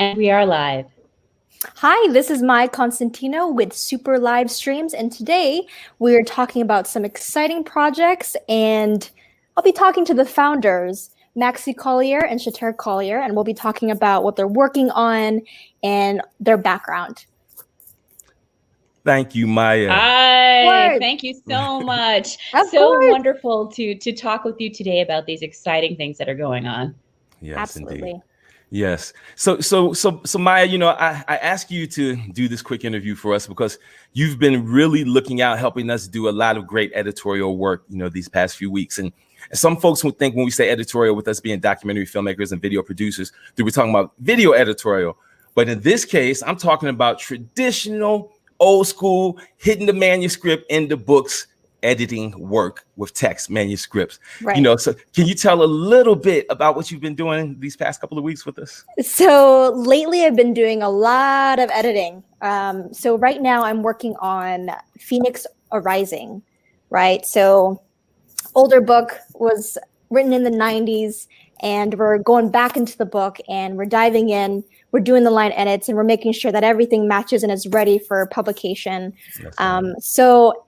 And we are live. Hi, this is Mai Constantino with Super Livestreams, and today we are talking about some exciting projects, and I'll be talking to the founders, Maxi Collier and Shater Collier, and we'll be talking about what they're working on and their background. Thank you, Maya. Hi, thank you so much. So wonderful to talk with you today about these exciting things that are going on. Yes, absolutely. Indeed. Yes. So Maya, you know, I asked you to do this quick interview for us because you've been really looking out, helping us do a lot of great editorial work, you know, these past few weeks. And some folks would think when we say editorial, with us being documentary filmmakers and video producers, that we're talking about video editorial. But in this case, I'm talking about traditional, old school, hitting the manuscript in the books, editing work with text manuscripts. Right. You know, so can you tell a little bit about what you've been doing these past couple of weeks with us? So lately I've been doing a lot of editing. So right now I'm working on Phoenix Arising, right? So older book was written in the 90s, and we're going back into the book and we're diving in, we're doing the line edits, and we're making sure that everything matches and is ready for publication. And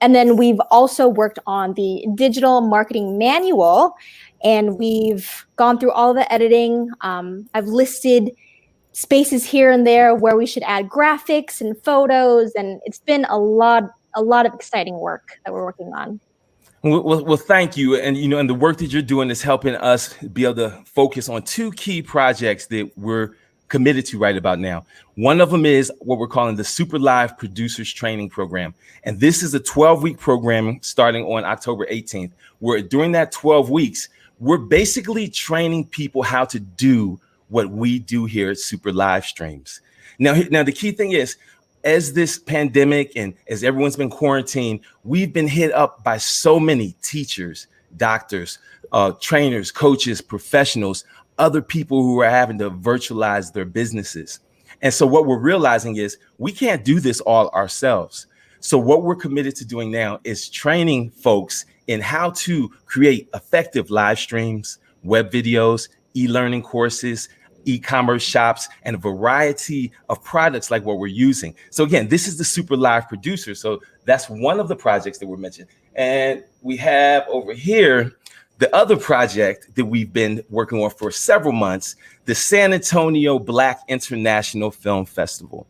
then we've also worked on the digital marketing manual, and we've gone through all the editing. I've listed spaces here and there where we should add graphics and photos, and it's been a lot of exciting work that we're working on. Well, thank you. And, you know, and the work that you're doing is helping us be able to focus on two key projects that we're committed to right about now. One of them is what we're calling the Super Live Producers Training Program. And this is a 12-week program starting on October 18th, where during that 12 weeks, we're basically training people how to do what we do here at Super Livestreams. Now, the key thing is, as this pandemic and as everyone's been quarantined, we've been hit up by so many teachers, doctors, trainers, coaches, professionals, other people who are having to virtualize their businesses. And so what we're realizing is we can't do this all ourselves. So what we're committed to doing now is training folks in how to create effective live streams, web videos, e-learning courses, e-commerce shops, and a variety of products like what we're using. So again, this is the Super Live Producer. So that's one of the projects that were mentioned. And we have over here the other project that we've been working on for several months, the San Antonio Black International Film Festival,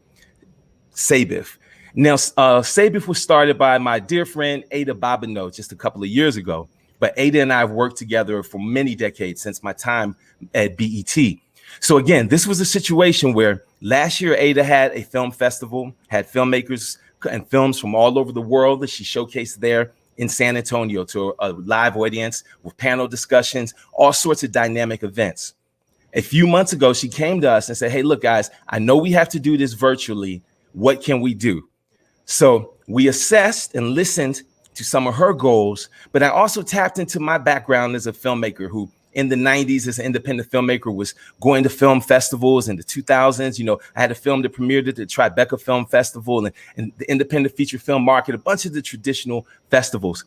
SABIF. Now, SABIF was started by my dear friend, Ada Bobineau, just a couple of years ago. But Ada and I have worked together for many decades since my time at BET. So again, this was a situation where last year Ada had a film festival, had filmmakers and films from all over the world that she showcased there in San Antonio to a live audience with panel discussions, all sorts of dynamic events. A few months ago, she came to us and said, hey, look, guys, I know we have to do this virtually. What can we do? So we assessed and listened to some of her goals, but I also tapped into my background as a filmmaker who in the 90s as an independent filmmaker was going to film festivals. In the 2000s, you know, I had a film that premiered at the Tribeca Film Festival and the independent feature film market, a bunch of the traditional festivals.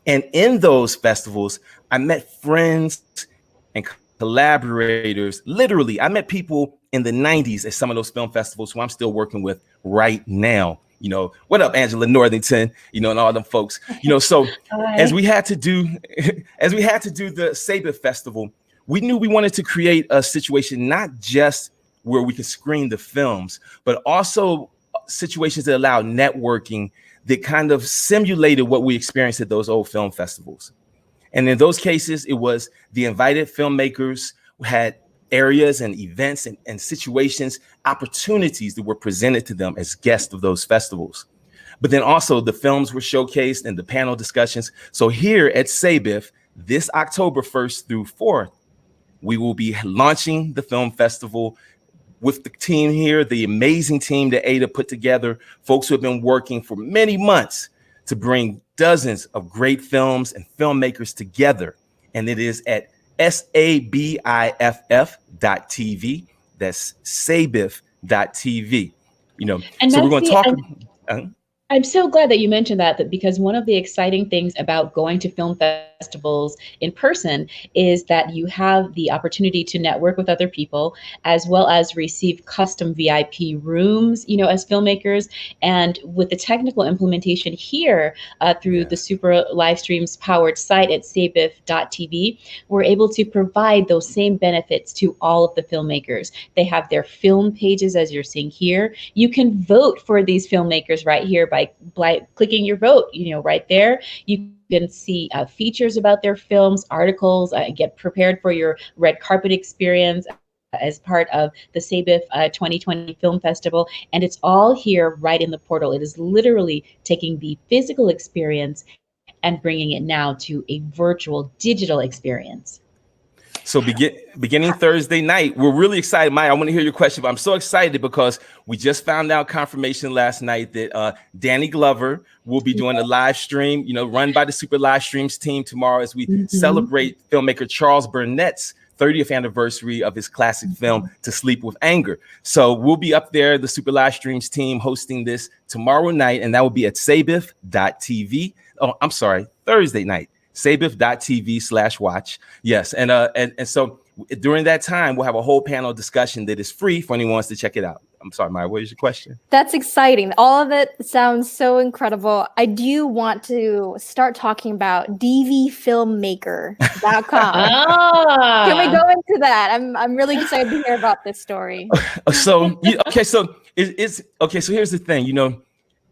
And in those festivals, I met friends and collaborators. Literally, I met people in the 90s at some of those film festivals who I'm still working with right now. You know, what up, Angela Northington, you know, and all them folks, you know, so as we had to do the SABIF Festival, we knew we wanted to create a situation, not just where we could screen the films, but also situations that allow networking that kind of simulated what we experienced at those old film festivals. And in those cases, it was the invited filmmakers who had areas and events and situations, opportunities that were presented to them as guests of those festivals. But then also the films were showcased and the panel discussions. So here at SABIF, this October 1st through 4th, we will be launching the film festival with the team here, the amazing team that Ada put together, folks who have been working for many months to bring dozens of great films and filmmakers together. And it is at SABIFF.TV. That's SABIF.TV. You know, and so we're going to talk. I'm so glad that you mentioned that because one of the exciting things about going to film festivals in person is that you have the opportunity to network with other people, as well as receive custom VIP rooms, as filmmakers. And with the technical implementation here through the Super Livestreams powered site at sabif.tv, we're able to provide those same benefits to all of the filmmakers. They have their film pages, as you're seeing here. You can vote for these filmmakers right here by clicking your vote, right there. You can see features about their films, articles, get prepared for your red carpet experience as part of the Sabif 2020 Film Festival. And it's all here right in the portal. It is literally taking the physical experience and bringing it now to a virtual digital experience. So beginning Thursday night, we're really excited. Maya, I want to hear your question, but I'm so excited because we just found out confirmation last night that Danny Glover will be doing a live stream, run by the Super Livestreams team tomorrow as we celebrate filmmaker Charles Burnett's 30th anniversary of his classic film, To Sleep with Anger. So we'll be up there, the Super Livestreams team, hosting this tomorrow night, and that will be at sabif.tv. Oh, I'm sorry, Thursday night. sabif.tv/watch. Yes. And so during that time, we'll have a whole panel discussion that is free for anyone who wants to check it out. I'm sorry, Maya, what is your question? That's exciting. All of it sounds so incredible. I do want to start talking about dvfilmmaker.com. Can we go into that? I'm really excited to hear about this story. So it's okay. So here's the thing,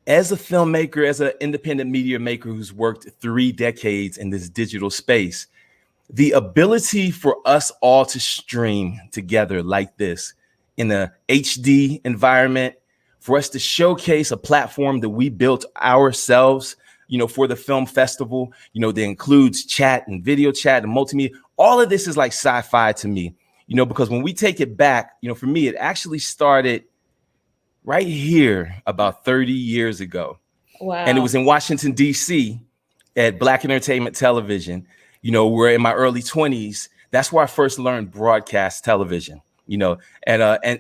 as a filmmaker, as an independent media maker who's worked 3 decades in this digital space, the ability for us all to stream together like this in a HD environment, for us to showcase a platform that we built ourselves, for the film festival, that includes chat and video chat and multimedia. All of this is like sci-fi to me, because when we take it back, for me, it actually started right here about 30 years ago. Wow. And it was in Washington, D.C. at Black Entertainment Television, where in my early 20s, that's where I first learned broadcast television, and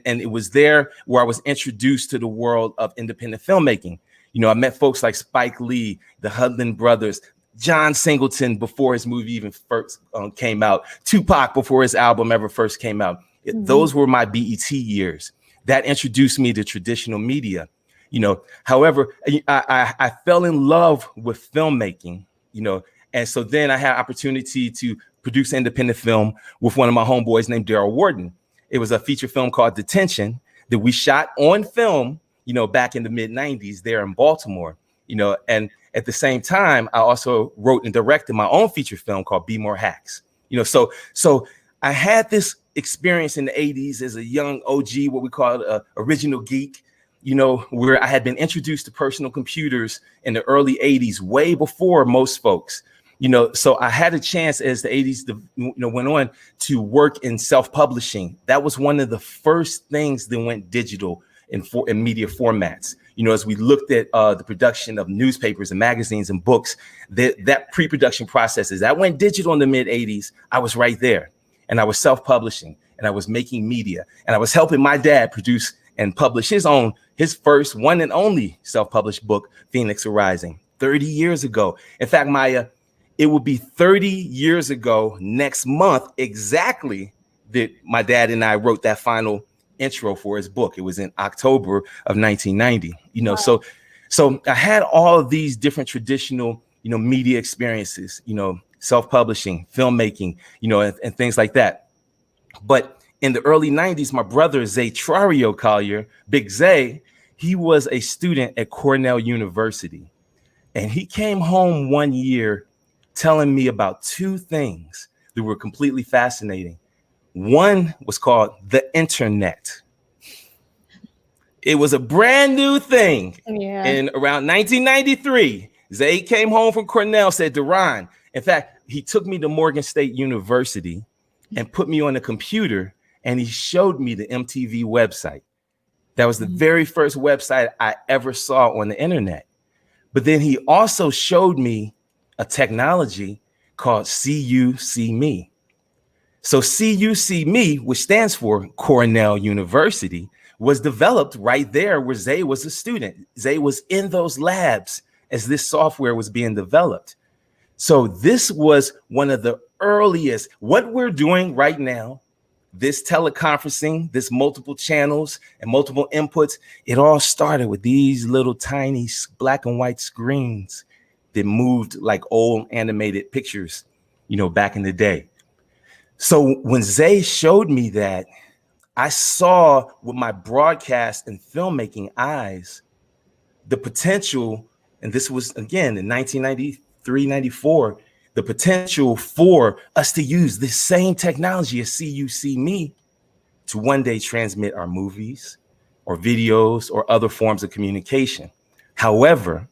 it was there where I was introduced to the world of independent filmmaking. I met folks like Spike Lee, the Hudlin brothers, John Singleton before his movie even first came out, Tupac before his album ever first came out. Those were my BET years. That introduced me to traditional media. However, I fell in love with filmmaking, and so then I had opportunity to produce independent film with one of my homeboys named Daryl Warden. It was a feature film called Detention that we shot on film, back in the mid 90s there in Baltimore, and at the same time, I also wrote and directed my own feature film called Be More Hacks, so I had this experience in the 80s as a young OG, what we call original geek, where I had been introduced to personal computers in the early 80s, way before most folks. So I had a chance as the 80s went on to work in self-publishing. That was one of the first things that went digital in media formats. As we looked at the production of newspapers and magazines and books, that pre-production processes, that went digital in the mid 80s. I was right there, and I was self-publishing, and I was making media, and I was helping my dad produce and publish his first one and only self-published book, Phoenix Arising, 30 years ago. In fact, Maya, it will be 30 years ago next month exactly that my dad and I wrote that final intro for his book. It was in October of 1990. Wow. So I had all of these different traditional, media experiences, self-publishing, filmmaking, and things like that. But in the early 90s, my brother, Zay Trario Collier, Big Zay, he was a student at Cornell University. And he came home one year telling me about 2 things that were completely fascinating. One was called the internet. It was a brand new thing. Yeah. In around 1993, Zay came home from Cornell, said, Duran, in fact, he took me to Morgan State University and put me on a computer, and he showed me the MTV website. That was the very first website I ever saw on the internet. But then he also showed me a technology called See You, See Me. So See You, See Me, which stands for Cornell University, was developed right there where Zay was a student. Zay was in those labs as this software was being developed. So this was one of the earliest, what we're doing right now, this teleconferencing, this multiple channels and multiple inputs, it all started with these little tiny black and white screens that moved like old animated pictures, back in the day. So when Zay showed me that, I saw with my broadcast and filmmaking eyes the potential, and this was again in 1993, 94, the potential for us to use this same technology as See You, See Me to one day transmit our movies or videos or other forms of communication. However,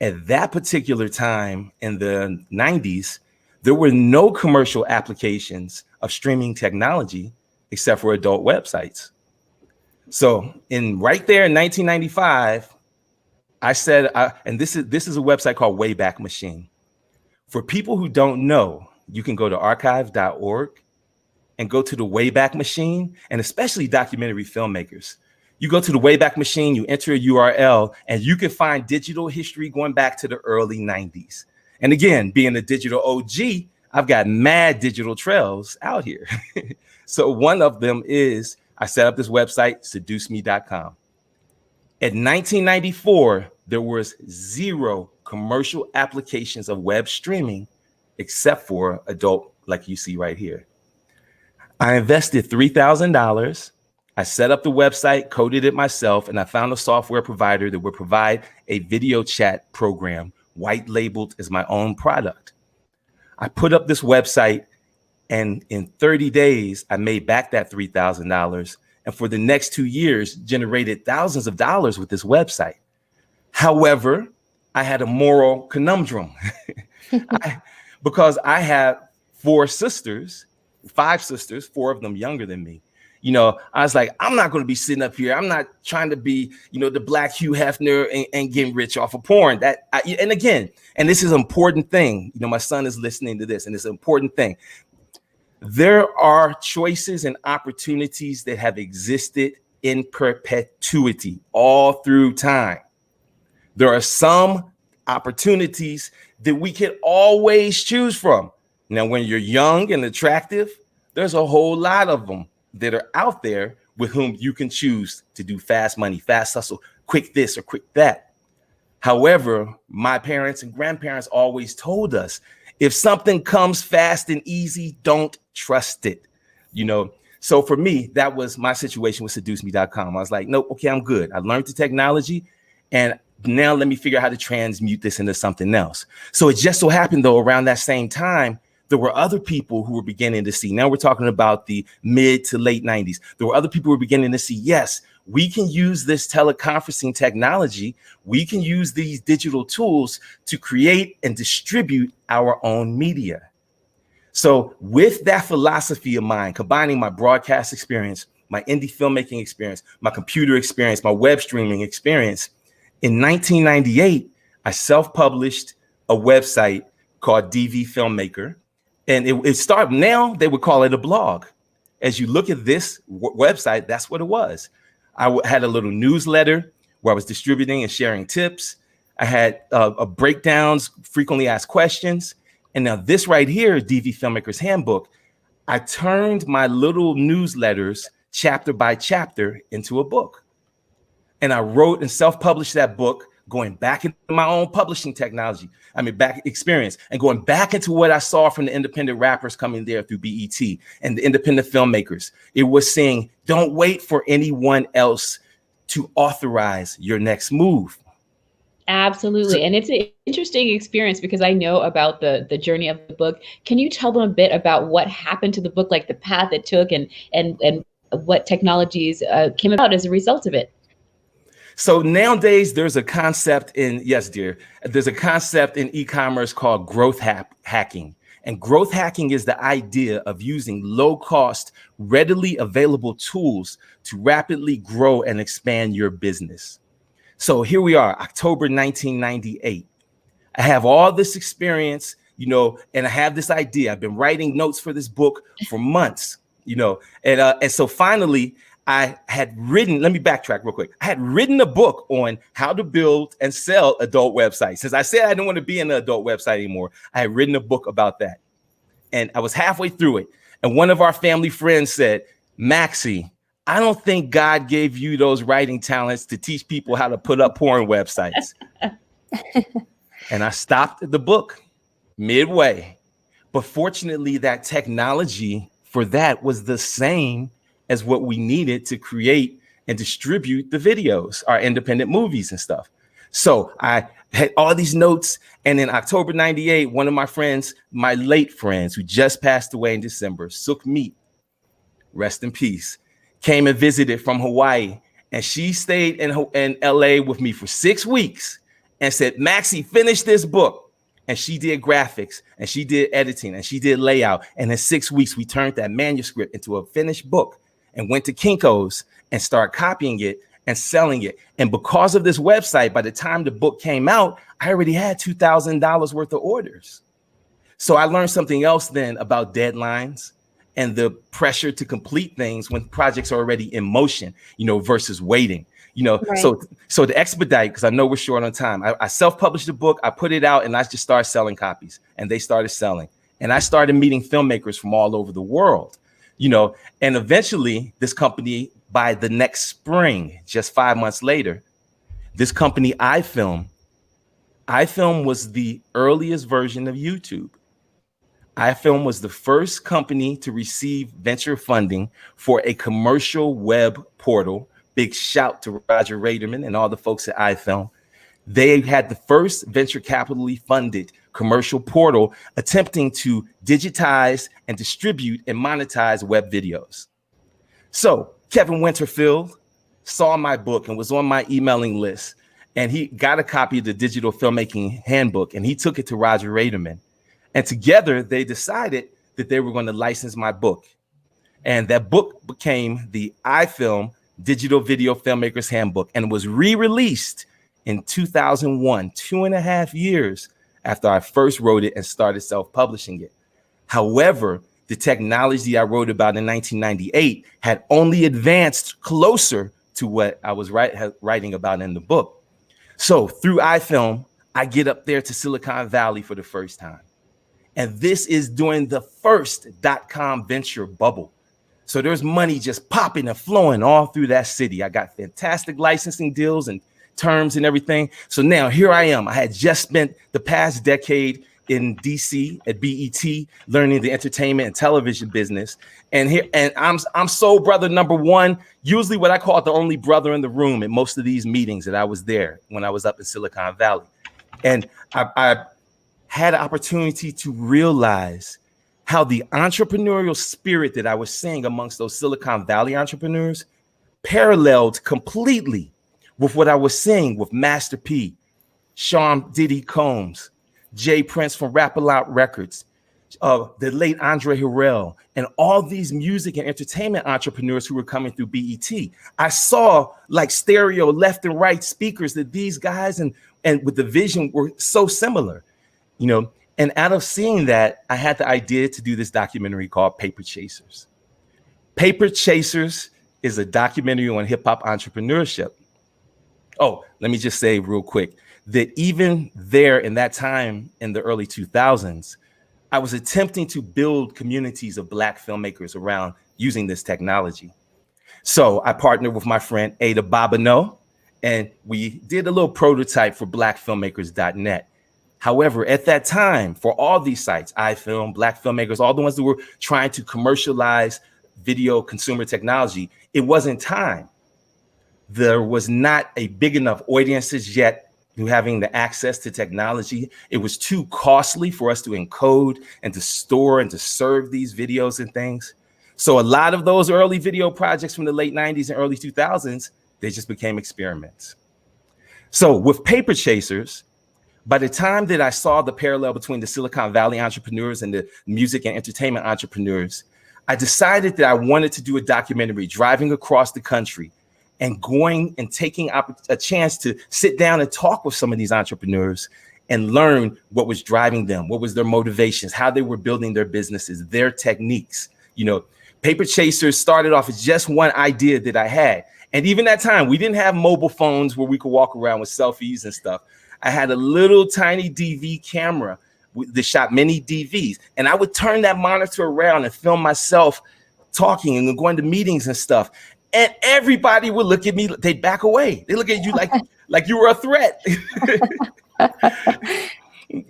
at that particular time in the 90s, there were no commercial applications of streaming technology except for adult websites. So right there in 1995, I said, and this is a website called Wayback Machine. For people who don't know, you can go to archive.org and go to the Wayback Machine, and especially documentary filmmakers. You go to the Wayback Machine, you enter a URL, and you can find digital history going back to the early 90s. And again, being a digital OG, I've got mad digital trails out here. So one of them is, I set up this website, seduceme.com. In 1994, there was 0 commercial applications of web streaming except for adult, like you see right here. I invested $3,000. I set up the website, coded it myself, and I found a software provider that would provide a video chat program, white labeled as my own product. I put up this website, and in 30 days, I made back that $3,000. And for the next 2 years, generated thousands of dollars with this website. However, I had a moral conundrum because I have 5 sisters, 4 of them younger than me. I was like, I'm not going to be sitting up here. I'm not trying to be, the Black Hugh Hefner and getting rich off of porn. And again, and this is an important thing. My son is listening to this, and it's an important thing. There are choices and opportunities that have existed in perpetuity all through time. There are some opportunities that we can always choose from. Now, when you're young and attractive, there's a whole lot of them that are out there with whom you can choose to do fast money, fast hustle, quick this or quick that. However, my parents and grandparents always told us, if something comes fast and easy, don't trust it. So for me, that was my situation with seduceme.com. I was like, nope, okay, I'm good. I learned the technology, and now let me figure out how to transmute this into something else. So it just so happened, though, around that same time, there were other people who were beginning to see. Now we're talking about the mid to late 90s. There were other people who were beginning to see, yes, we can use this teleconferencing technology. We can use these digital tools to create and distribute our own media. So with that philosophy of mine, combining my broadcast experience, my indie filmmaking experience, my computer experience, my web streaming experience, in 1998, I self-published a website called DV Filmmaker. And it started, now they would call it a blog. As you look at this website, that's what it was. I had a little newsletter where I was distributing and sharing tips. I had breakdowns, frequently asked questions. And now this right here is DV Filmmaker's Handbook. I turned my little newsletters chapter by chapter into a book. And I wrote and self-published that book, going back into my own publishing technology. Back experience, and going back into what I saw from the independent rappers coming there through BET and the independent filmmakers. It was saying, don't wait for anyone else to authorize your next move. Absolutely. And it's an interesting experience because I know about the journey of the book. Can you tell them a bit about what happened to the book, like the path it took and what technologies came about as a result of it? So nowadays there's a concept there's a concept in e-commerce called growth hacking. And growth hacking is the idea of using low cost, readily available tools to rapidly grow and expand your business. So here we are, October 1998. I have all this experience, and I have this idea. I've been writing notes for this book for months, and so finally I had written, let me backtrack real quick. I had written a book on how to build and sell adult websites. Since I said I didn't want to be in an adult website anymore, I had written a book about that. And I was halfway through it. And one of our family friends said, Maxie, I don't think God gave you those writing talents to teach people how to put up porn websites. And I stopped the book midway. But fortunately, that technology for that was the same as what we needed to create and distribute the videos, our independent movies and stuff. So I had all these notes. And in October 98, one of my friends, my late friends who just passed away in December, Sook Meat, rest in peace, came and visited from Hawaii. And she stayed in LA with me for 6 weeks and said, Maxie, finish this book. And she did graphics and she did editing and she did layout. And in 6 weeks, we turned that manuscript into a finished book and went to Kinko's and started copying it and selling it. And because of this website, by the time the book came out, I already had $2,000 worth of orders. So I learned something else then about deadlines and the pressure to complete things when projects are already in motion, versus waiting. Right. So to expedite, because I know we're short on time, I self-published the book, I put it out, and I just started selling copies, and they started selling. And I started meeting filmmakers from all over the world, and eventually this company, by the next spring, just 5 months later, this company, iFilm was the earliest version of YouTube. iFilm was the first company to receive venture funding for a commercial web portal. Big shout to Roger Raderman and all the folks at iFilm. They had the first venture capitally funded commercial portal attempting to digitize and distribute and monetize web videos. So Kevin Winterfield saw my book and was on my emailing list, and he got a copy of the Digital Filmmaking Handbook, and he took it to Roger Raderman. And together they decided that they were going to license my book. And that book became the iFilm Digital Video Filmmakers Handbook, and was re-released in 2001, 2.5 years after I first wrote it and started self-publishing it. However, the technology I wrote about in 1998 had only advanced closer to what I was writing about in the book. So through iFilm, I get up there to Silicon Valley for the first time. And this is during the first .com venture bubble. So there's money just popping and flowing all through that city. I got fantastic licensing deals and terms and everything. So now here I am. I had just spent the past decade in DC at BET, learning the entertainment and television business. And I'm soul brother number one, usually what I call the only brother in the room at most of these meetings that I was there when I was up in Silicon Valley. And I had an opportunity to realize how the entrepreneurial spirit that I was seeing amongst those Silicon Valley entrepreneurs paralleled completely with what I was seeing with Master P, Sean Diddy Combs, Jay Prince from Rap-A-Lot Records, the late Andre Harrell, and all these music and entertainment entrepreneurs who were coming through BET. I saw like stereo left and right speakers that these guys and with the vision were so similar, And out of seeing that, I had the idea to do this documentary called Paper Chasers. Paper Chasers is a documentary on hip hop entrepreneurship. Oh, let me just say real quick that even there in that time in the early 2000s, I was attempting to build communities of Black filmmakers around using this technology. So I partnered with my friend Ada Babino, and we did a little prototype for blackfilmmakers.net. However, at that time, for all these sites, iFilm, Black filmmakers, all the ones that were trying to commercialize video consumer technology, it wasn't time. There was not a big enough audiences yet who having the access to technology. It was too costly for us to encode and to store and to serve these videos and things. So a lot of those early video projects from the late 90s and early 2000s, they just became experiments. So with Paper Chasers, by the time that I saw the parallel between the Silicon Valley entrepreneurs and the music and entertainment entrepreneurs, I decided that I wanted to do a documentary driving across the country and going and taking a chance to sit down and talk with some of these entrepreneurs and learn what was driving them, what was their motivations, how they were building their businesses, their techniques. Paper Chasers started off as just one idea that I had. And even that time, we didn't have mobile phones where we could walk around with selfies and stuff. I had a little tiny DV camera that shot many DVs. And I would turn that monitor around and film myself talking and going to meetings and stuff. And everybody would look at me, they'd back away. They look at you like you were a threat.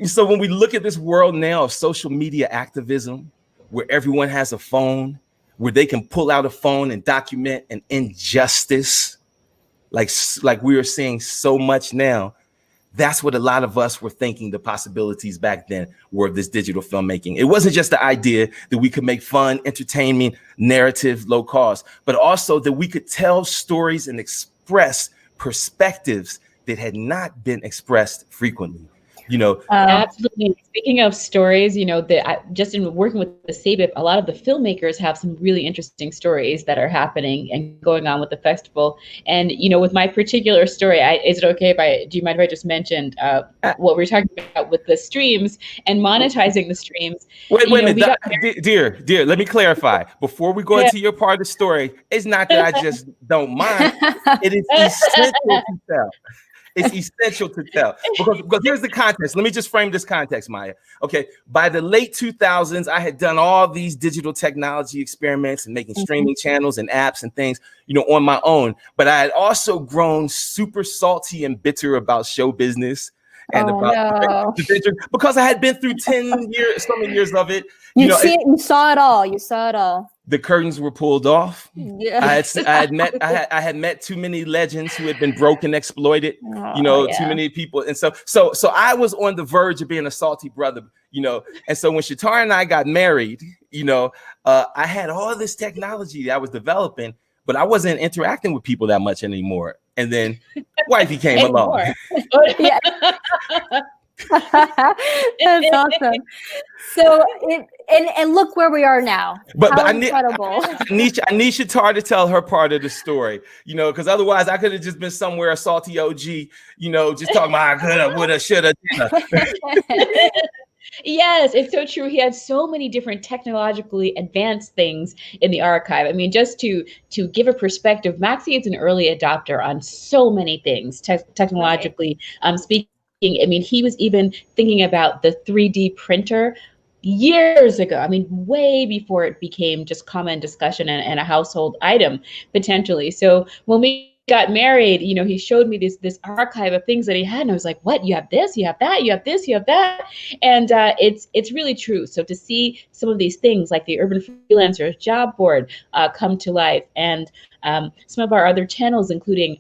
So when we look at this world now of social media activism, where everyone has a phone, where they can pull out a phone and document an injustice, like we are seeing so much now, that's what a lot of us were thinking the possibilities back then were of this digital filmmaking. It wasn't just the idea that we could make fun, entertainment, narrative, low cost, but also that we could tell stories and express perspectives that had not been expressed frequently. Absolutely. Speaking of stories, just in working with the SABIP, a lot of the filmmakers have some really interesting stories that are happening and going on with the festival. And, with my particular story, is it okay do you mind if I just mentioned what we're talking about with the streams and monetizing the streams? Wait a minute, dear, let me clarify. Before we go into your part of the story, it's not that I just don't mind. It is essential to tell. It's essential to tell because here's the context. Let me just frame this context, Maya. Okay, by the late 2000s, I had done all these digital technology experiments and making streaming channels and apps and things, on my own. But I had also grown super salty and bitter about show business and because I had been through 10 years, so many years of it. You saw it all. You saw it all. The curtains were pulled off. Yeah. I had met too many legends who had been broken, exploited, too many people. And so I was on the verge of being a salty brother, and so when Shatara and I got married, I had all this technology that I was developing, but I wasn't interacting with people that much anymore. And then wifey came along. That's awesome. So and look where we are now. But I need Shatara to tell her part of the story, because otherwise I could have just been somewhere a salty OG, just talking about I coulda, woulda, shoulda. Yes, it's so true. He had so many different technologically advanced things in the archive. I mean, just to give a perspective, Maxie is an early adopter on so many things, technologically speaking. I mean, he was even thinking about the 3D printer years ago. I mean, way before it became just common discussion and a household item, potentially. So when we got married, he showed me this archive of things that he had, and I was like, what? You have this, you have that, you have this, you have that. And it's really true. So to see some of these things like the Urban Freelancers Job Board come to life, and some of our other channels, including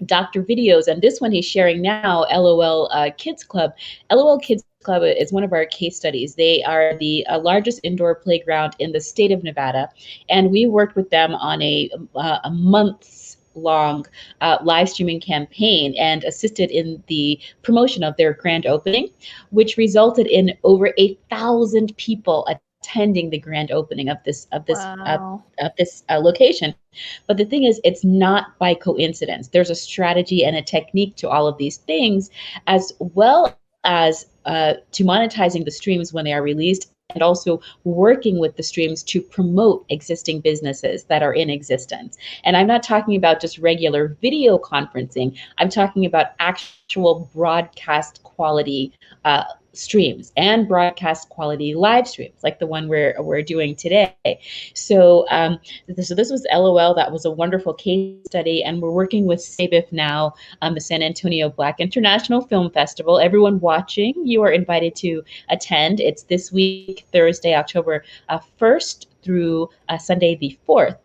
Dr. Videos, and this one he's sharing now, LOL Kids Club. LOL Kids Club is one of our case studies. They are the largest indoor playground in the state of Nevada, and we worked with them on a months-long live streaming campaign and assisted in the promotion of their grand opening, which resulted in over 1,000 people attending the grand opening of this location. But the thing is, it's not by coincidence. There's a strategy and a technique to all of these things, as well as to monetizing the streams when they are released, and also working with the streams to promote existing businesses that are in existence. And I'm not talking about just regular video conferencing. I'm talking about actual broadcast quality streams and broadcast quality live streams like the one we're doing today. So this was LOL. That was a wonderful case study, and we're working with SABIF now, the San Antonio Black International Film Festival. Everyone watching, you are invited to attend. It's this week, Thursday, October 1st through Sunday the 4th.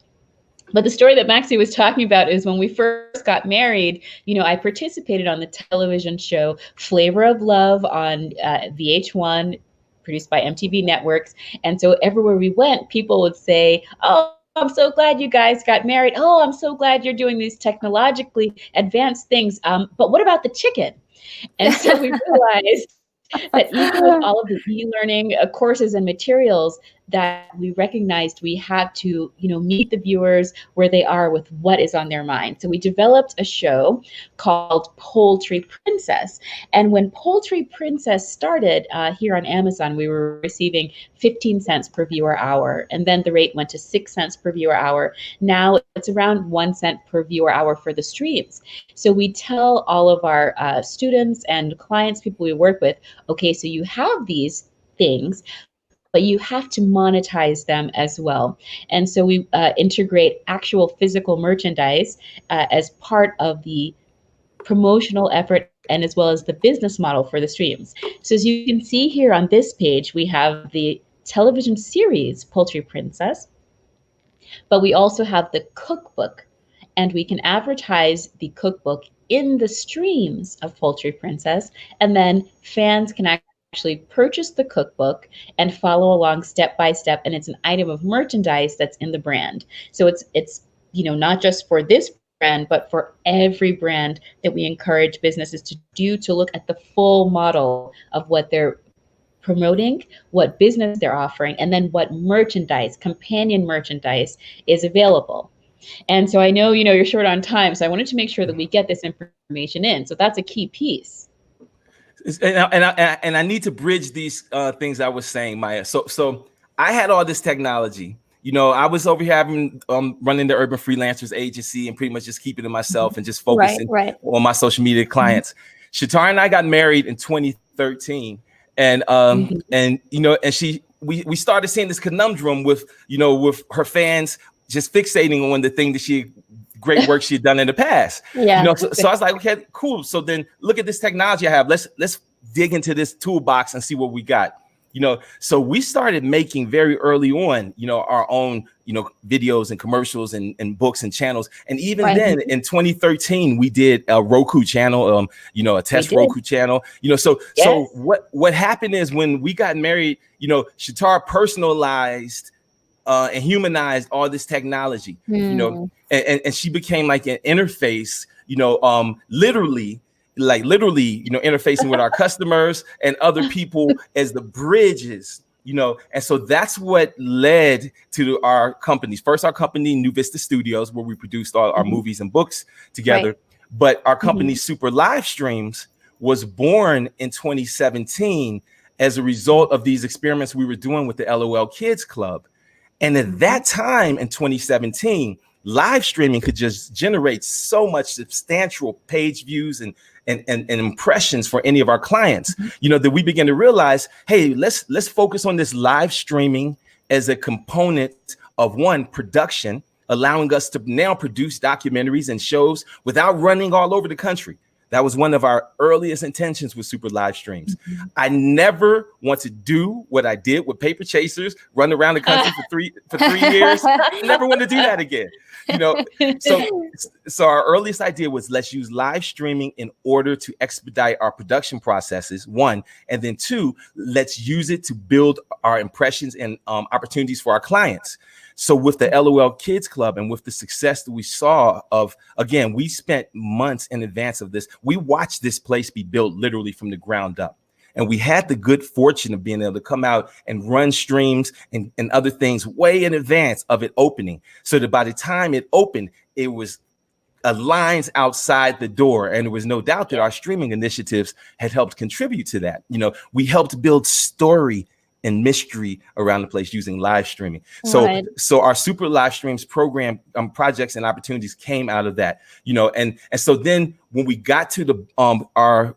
But the story that Maxie was talking about is when we first got married, I participated on the television show Flavor of Love on VH1, produced by MTV Networks. And so everywhere we went, people would say, "Oh, I'm so glad you guys got married. Oh, I'm so glad you're doing these technologically advanced things. But what about the chicken?" And so we realized that even with all of the e-learning courses and materials, that we recognized we had to, meet the viewers where they are with what is on their mind. So we developed a show called Poultry Princess. And when Poultry Princess started here on Amazon, we were receiving 15 cents per viewer hour. And then the rate went to 6 cents per viewer hour. Now it's around 1 cent per viewer hour for the streams. So we tell all of our students and clients, people we work with, okay, so you have these things, but you have to monetize them as well. And so we integrate actual physical merchandise as part of the promotional effort and as well as the business model for the streams. So as you can see here on this page, we have the television series Poultry Princess, but we also have the cookbook, and we can advertise the cookbook in the streams of Poultry Princess, and then fans can actually purchase the cookbook and follow along step by step, and it's an item of merchandise that's in the brand. So it's not just for this brand, but for every brand that we encourage businesses to do, to look at the full model of what they're promoting, what business they're offering, and then what merchandise, companion merchandise, is available. And so I know, you're short on time, so I wanted to make sure that we get this information in. So that's a key piece. And I need to bridge these things I was saying, Maya. So I had all this technology. I was over here running the Urban Freelancers Agency and pretty much just keeping it myself and just focusing on my social media clients. Shatara and I got married in 2013, and we started seeing this conundrum with her fans just fixating on the thing that great work she had done in the past. Yeah. So I was like, okay, cool. So then look at this technology I have. Let's dig into this toolbox and see what we got. So we started making very early on, our own, videos and commercials and books and channels. And even then in 2013, we did a Roku channel, a test Roku channel, so what happened is when we got married, Shatara personalized and humanized all this technology, and she became like an interface, literally, interfacing with our customers and other people as the bridges, and so that's what led to our companies. First, our company, New Vista Studios, where we produced all our movies and books together. But our company, Super Livestreams, was born in 2017 as a result of these experiments we were doing with the LOL Kids Club. And at that time in 2017, live streaming could just generate so much substantial page views and impressions for any of our clients, that we began to realize, hey, let's focus on this live streaming as a component of one, production, allowing us to now produce documentaries and shows without running all over the country. That was one of our earliest intentions with Super Live Streams. I never want to do what I did with Paper Chasers, run around the country for 3 years. I never want to do that again. So our earliest idea was, let's use live streaming in order to expedite our production processes, one, and then two, let's use it to build our impressions and opportunities for our clients. So with the LOL Kids Club and with the success that we saw again, we spent months in advance of this. We watched this place be built literally from the ground up. And we had the good fortune of being able to come out and run streams and other things way in advance of it opening. So that by the time it opened, it was lines outside the door. And there was no doubt that our streaming initiatives had helped contribute to that. We helped build story and mystery around the place using live streaming. So our Super Live Streams program, projects and opportunities came out of that, and so then when we got to the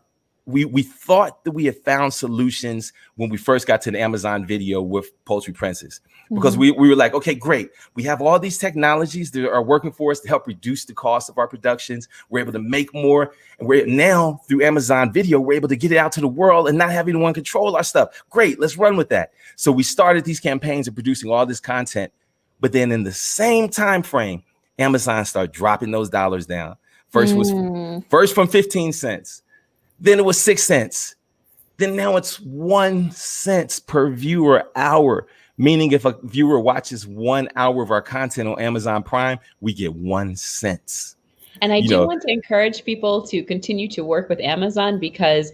we thought that we had found solutions when we first got to the Amazon video with Poultry Princess, because we were like, okay, great. We have all these technologies that are working for us to help reduce the cost of our productions. We're able to make more. And we're now through Amazon video, we're able to get it out to the world and not have anyone control our stuff. Great, let's run with that. So we started these campaigns of producing all this content. But then in the same time frame, Amazon started dropping those dollars down. First from 15 cents. Then it was 6 cents. Then now it's 1 cent per viewer hour, meaning if a viewer watches 1 hour of our content on Amazon Prime, we get 1 cent. And I You do know, want to encourage people to continue to work with Amazon, because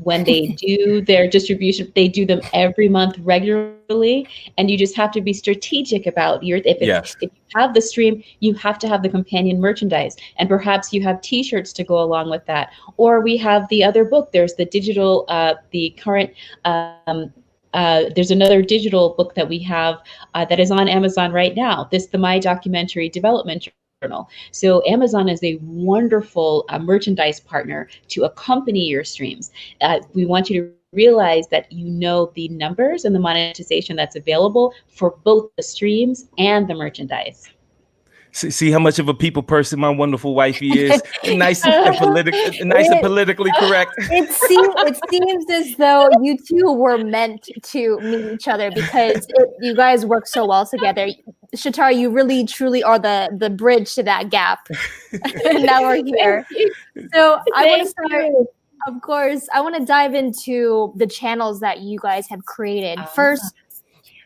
when they do their distribution, they do them every month regularly. And you just have to be strategic about yes. if you have the stream, you have to have the companion merchandise. And perhaps you have t-shirts to go along with that. Or we have the other book. There's the digital, the current there's another digital book that we have that is on Amazon right now. The My Documentary Development Journal. So Amazon is a wonderful merchandise partner to accompany your streams. We want you to realize that you know the numbers and the monetization that's available for both the streams and the merchandise. See how much of a people person my wonderful wifey is. Nice and politically correct. It seems as though you two were meant to meet each other, because you guys work so well together. Shatara, you really truly are the bridge to that gap. Now we're here. So I want to start, of course, I want to dive into the channels that you guys have created. First,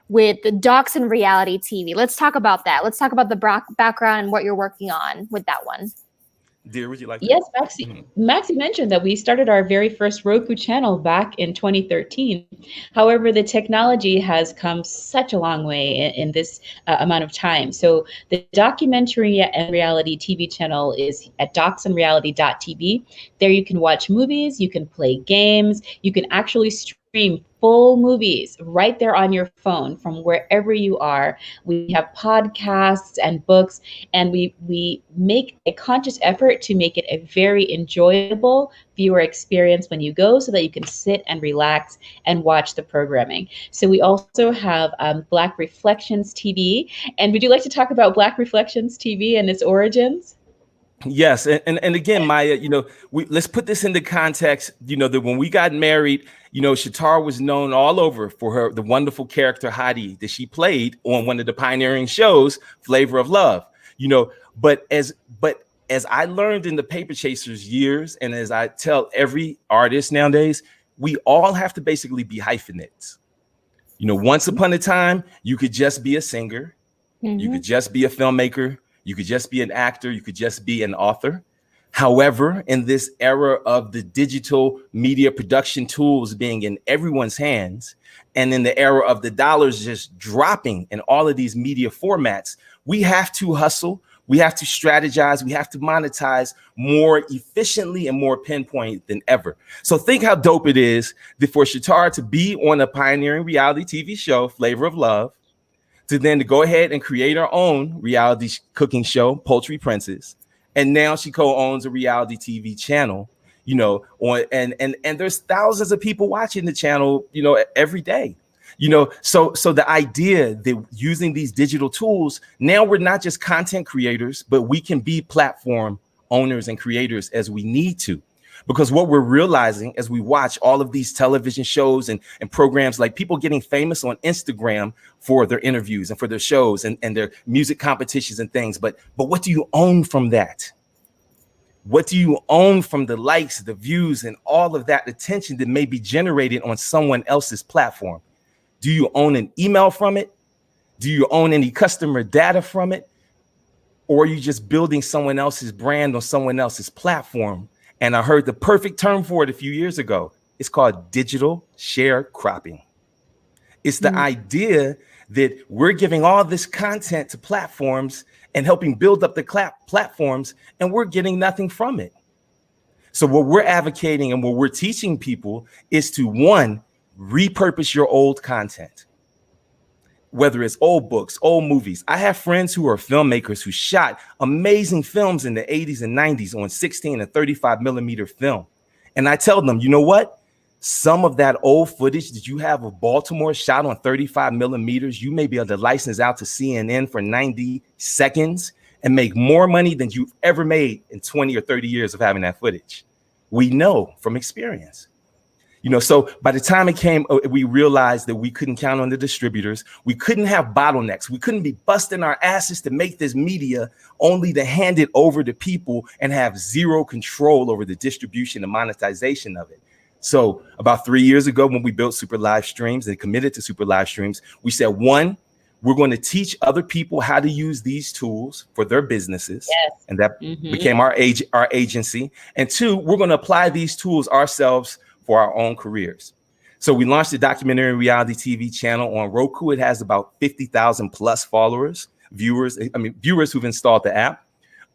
with the Docs and Reality TV. Let's talk about that. Let's talk about the background and what you're working on with that one. Dear, would you like Yes, Maxie mentioned that we started our very first Roku channel back in 2013. However, the technology has come such a long way in this amount of time. So the Documentary and Reality TV channel is at docsandreality.tv. There you can watch movies, you can play games, you can actually stream full movies right there on your phone from wherever you are. We have podcasts and books, and we make a conscious effort to make it a very enjoyable viewer experience when you go, so that you can sit and relax and watch the programming. So we also have Black Reflections TV. And would you like to talk about Black Reflections TV and its origins? Yes, and again, Maya, let's put this into context. That when we got married, Shatara was known all over for the wonderful character Hadi that she played on one of the pioneering shows, Flavor of Love. But as I learned in the Paper Chasers years, and as I tell every artist nowadays, we all have to basically be hyphenates. Once upon a time, you could just be a singer, you could just be a filmmaker. You could just be an actor. You could just be an author. However, in this era of the digital media production tools being in everyone's hands, and in the era of the dollars just dropping in all of these media formats, we have to hustle. We have to strategize. We have to monetize more efficiently and more pinpoint than ever. So think how dope it is for Shatara to be on a pioneering reality TV show, Flavor of Love, to go ahead and create her own reality cooking show, Poultry Princess. And now she co-owns a reality TV channel, and there's thousands of people watching the channel, every day. So the idea that using these digital tools, now we're not just content creators, but we can be platform owners and creators as we need to. Because what we're realizing as we watch all of these television shows and programs, like people getting famous on Instagram for their interviews and for their shows and their music competitions and things. But what do you own from that? What do you own from the likes, the views, and all of that attention that may be generated on someone else's platform? Do you own an email from it? Do you own any customer data from it? Or are you just building someone else's brand on someone else's platform? And I heard the perfect term for it a few years ago. It's called digital sharecropping. It's the idea that we're giving all this content to platforms and helping build up the platforms, and we're getting nothing from it. So what we're advocating and what we're teaching people is to, one, repurpose your old content. Whether it's old books, old movies. I have friends who are filmmakers who shot amazing films in the 80s and 90s on 16 and 35 millimeter film. And I tell them, you know what? Some of that old footage that you have of Baltimore shot on 35 millimeters, you may be able to license out to CNN for 90 seconds and make more money than you've ever made in 20 or 30 years of having that footage. We know from experience. So by the time it came, we realized that we couldn't count on the distributors. We couldn't have bottlenecks. We couldn't be busting our asses to make this media only to hand it over to people and have zero control over the distribution and monetization of it. So about 3 years ago, when we built Super Live Streams and committed to Super Live Streams, we said, one, We're going to teach other people how to use these tools for their businesses. Yes. And that became our agency. And two, we're going to apply these tools ourselves for our own careers. So we launched a documentary reality TV channel on Roku. It has about 50,000 plus viewers who've installed the app.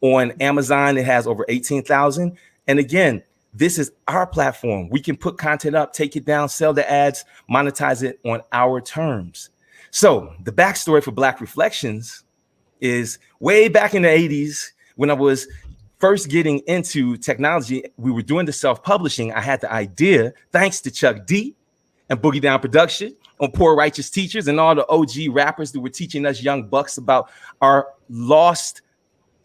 On Amazon, it has over 18,000. And again, this is our platform. We can put content up, take it down, sell the ads, monetize it on our terms. So the backstory for Black Reflections is way back in the 80s when I was first getting into technology. We were doing the self-publishing. I had the idea, thanks to Chuck D and Boogie Down Production, on Poor Righteous Teachers and all the OG rappers that were teaching us young bucks about our lost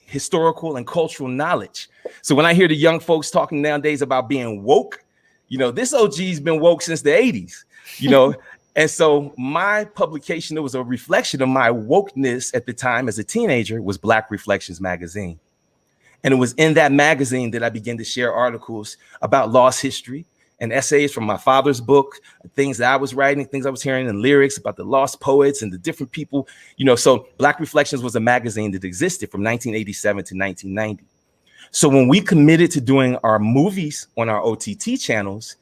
historical and cultural knowledge. So when I hear the young folks talking nowadays about being woke, this OG's been woke since the 80s, And so my publication, it was a reflection of my wokeness at the time as a teenager, was Black Reflections magazine. And it was in that magazine that I began to share articles about lost history and essays from my father's book, things that I was writing, things I was hearing in lyrics about the lost poets and the different people, so Black Reflections was a magazine that existed from 1987 to 1990. So when we committed to doing our movies on our OTT channels,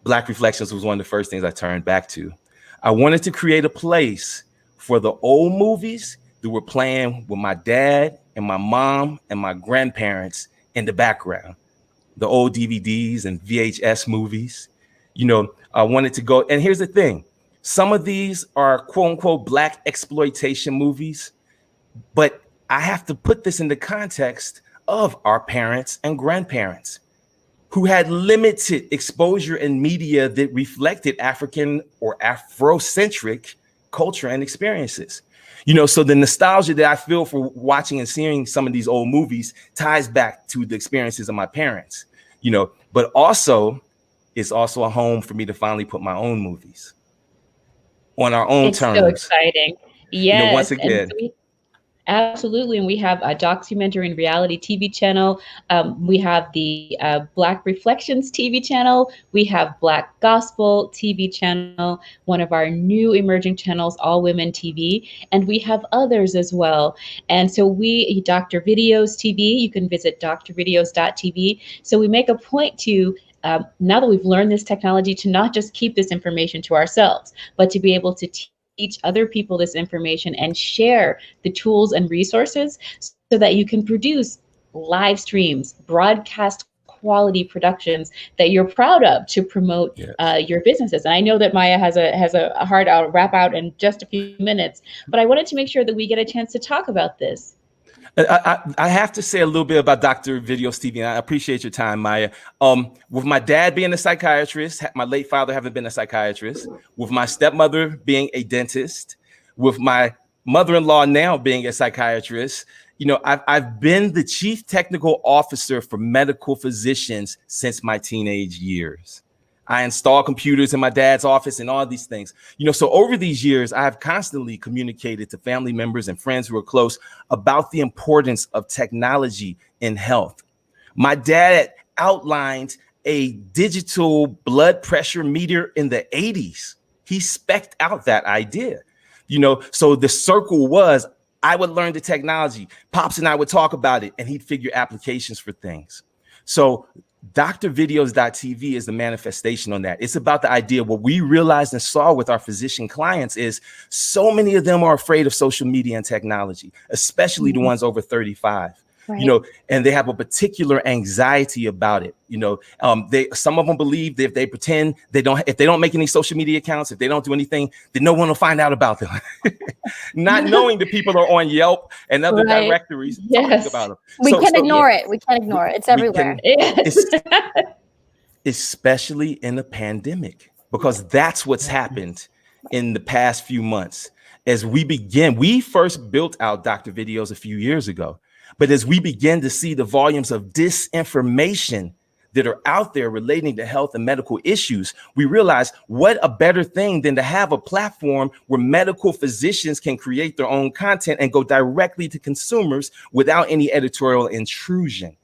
Black Reflections was one of the first things I turned back to. I wanted to create a place for the old movies that were playing with my dad and my mom and my grandparents in the background. The old DVDs and VHS movies, I wanted to go. And here's the thing. Some of these are quote unquote Black exploitation movies, but I have to put this in the context of our parents and grandparents who had limited exposure in media that reflected African or Afrocentric culture and experiences. So the nostalgia that I feel for watching and seeing some of these old movies ties back to the experiences of my parents, but also it's also a home for me to finally put my own movies on our own terms. So exciting. Yes. Once again. Absolutely. And we have a documentary and reality TV channel. We have the Black Reflections TV channel. We have Black Gospel TV channel, one of our new emerging channels, All Women TV. And we have others as well. And so Dr. Videos TV, you can visit drvideos.tv. So we make a point to, now that we've learned this technology, to not just keep this information to ourselves, but to be able to teach other people this information and share the tools and resources so that you can produce live streams, broadcast quality productions that you're proud of to promote your businesses. And I know that Maya has a hard wrap out in just a few minutes, but I wanted to make sure that we get a chance to talk about this. I have to say a little bit about Dr. Videos TV, and I appreciate your time, Maya. With my dad being a psychiatrist, my late father having been a psychiatrist, with my stepmother being a dentist, with my mother-in-law now being a psychiatrist, I've been the chief technical officer for medical physicians since my teenage years. I install computers in my dad's office and all these things. So over these years, I have constantly communicated to family members and friends who are close about the importance of technology in health. My dad outlined a digital blood pressure meter in the 80s. He spec'd out that idea. So the circle was, I would learn the technology. Pops and I would talk about it, and he'd figure applications for things. So drvideos.tv is the manifestation on that. It's about the idea. What we realized and saw with our physician clients is so many of them are afraid of social media and technology, especially the ones over 35. Right. And they have a particular anxiety about it. Some of them believe that if they pretend if they don't make any social media accounts, if they don't do anything, then no one will find out about them. Not knowing that people are on Yelp and other directories talking about them. We can't ignore it. We can't ignore it. It's everywhere. Especially in a pandemic, because that's what's happened in the past few months. As we first built out Dr. Videos a few years ago. But as we begin to see the volumes of disinformation that are out there relating to health and medical issues, we realize what a better thing than to have a platform where medical physicians can create their own content and go directly to consumers without any editorial intrusion.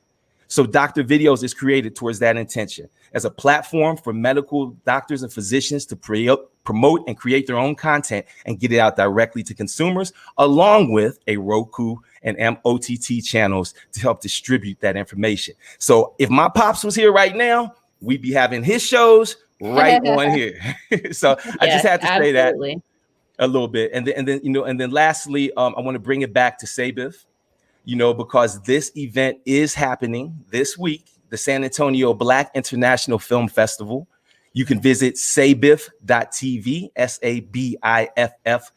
So Dr. Videos is created towards that intention as a platform for medical doctors and physicians to promote and create their own content and get it out directly to consumers, along with a Roku and OTT channels to help distribute that information. So if my pops was here right now, we'd be having his shows right on here. So yes, I just had to say that a little bit. And then lastly, I want to bring it back to SABIF, because this event is happening this week, the San Antonio Black International Film Festival. You can visit sabiff.tv, SABIFF.tv,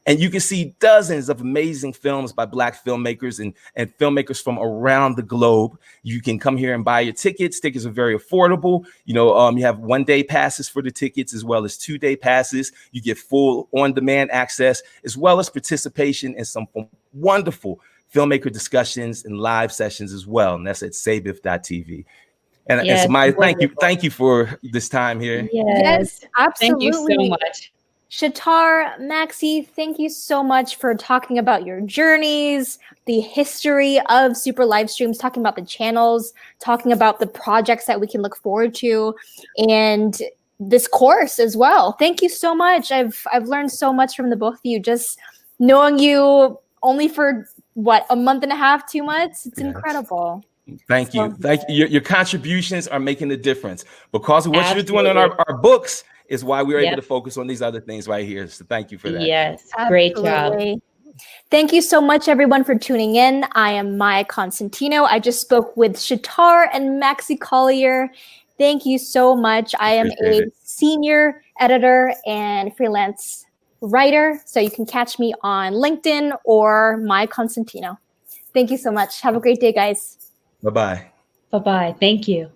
and you can see dozens of amazing films by Black filmmakers and filmmakers from around the globe. You can come here and buy your tickets. Tickets are very affordable. You have 1-day passes for the tickets as well as 2-day passes. You get full on-demand access as well as participation in some wonderful filmmaker discussions and live sessions as well. And that's at sabiff.tv. And so thank you for this time here. Yes, absolutely. Thank you so much. Shatar, Maxie, thank you so much for talking about your journeys, the history of Super Livestreams, talking about the channels, talking about the projects that we can look forward to, and this course as well. Thank you so much. I've learned so much from the both of you, just knowing you only for a month and a half, 2 months. It's incredible. Thank you. Your contributions are making a difference because of what you're doing on our books is why we're able to focus on these other things right here. So thank you for that. Yes, great job. Thank you so much, everyone, for tuning in. I am Maya Constantino. I just spoke with Shatar and Maxie Collier. Thank you so much. I am a senior editor and freelance writer, so you can catch me on LinkedIn or Maya Constantino. Thank you so much. Have a great day, guys. Bye-bye. Bye-bye. Thank you.